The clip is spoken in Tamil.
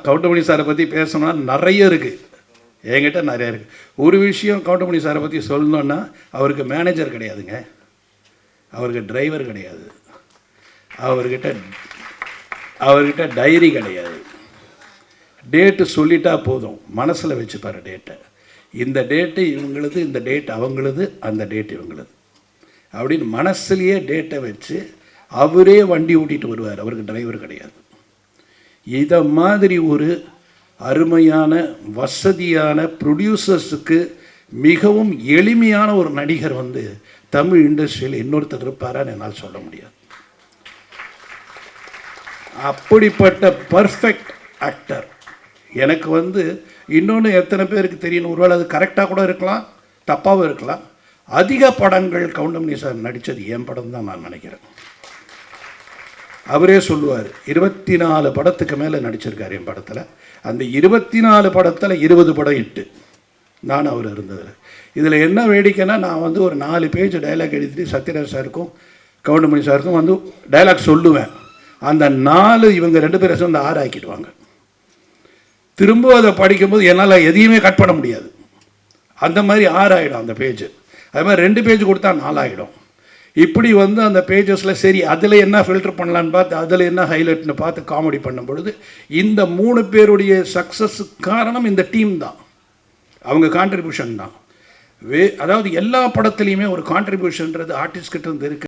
கவுண்டமணி சாரை பற்றி பேசணும்னா நிறைய இருக்குது, என்கிட்ட நிறைய இருக்குது. ஒரு விஷயம் கவுண்டமணி சாரை பற்றி சொல்லணுன்னா, அவருக்கு மேனேஜர் கிடையாதுங்க, அவருக்கு டிரைவர் கிடையாது, அவர்கிட்ட டைரி கிடையாது. டேட்டு சொல்லிட்டா போதும், மனசில் வச்சுப்பார் டேட்டை. இந்த டேட்டு இவங்களுது, இந்த டேட் அவங்களுது, அந்த டேட் இவங்களுது அப்படின்னு மனசுலேயே டேட்டை வச்சு அவரே வண்டி ஓட்டிகிட்டு வருவார். அவருக்கு டிரைவர் கிடையாது. இதை மாதிரி ஒரு அருமையான வசதியான ப்ரொடியூசர்ஸுக்கு மிகவும் எளிமையான ஒரு நடிகர் வந்து தமிழ் இண்டஸ்ட்ரியில் இன்னொருத்தர் இருப்பாரான்னு என்னால் சொல்ல முடியாது. அப்படிப்பட்ட பர்ஃபெக்ட் ஆக்டர் எனக்கு வந்து இன்னொன்று எத்தனை பேருக்கு தெரியணும், ஒருவேளை அது கரெக்டாக கூட இருக்கலாம், தப்பாகவும் இருக்கலாம். அதிக படங்கள் கவுண்டமணி சார் நடித்தது என் படம் தான் நான் நினைக்கிறேன். அவரே சொல்லுவார், 24 படத்துக்கு மேலே நடிச்சிருக்கார் என் படத்தில். அந்த 24 படத்தில் 20 படம் இட்டு நான் அவர் இருந்ததில். இதில் என்ன வேடிக்கைன்னா, நான் வந்து ஒரு 4 பேஜ் டைலாக் எழுதிட்டு சத்யராஜ் சாருக்கும் கவுண்டமணி சாருக்கும் வந்து டைலாக் சொல்லுவேன். அந்த 4 இவங்க 2 பேரும் வந்து 6 ஆக்கிடுவாங்க. திரும்ப அதை படிக்கும்போது என்னால் எதையுமே கட் பண்ண முடியாது. அந்த மாதிரி 6 ஆகிடும் அந்த பேஜ். அது மாதிரி 2 பேஜ் கொடுத்தா 4 ஆகிடும். இப்படி வந்து அந்த பேஜஸில் சரி அதில் என்ன ஃபில்டர் பண்ணலான்னு பார்த்து அதில் என்ன ஹைலைட்னு பார்த்து காமெடி பண்ணும் பொழுது இந்த 3 பேருடைய சக்ஸஸுக்கு காரணம் இந்த டீம் தான், அவங்க கான்ட்ரிபியூஷன் தான். அதாவது எல்லா படத்துலையுமே ஒரு கான்ட்ரிபியூஷன்றது ஆர்டிஸ்ட்கிட்ட இருந்து இருக்குது.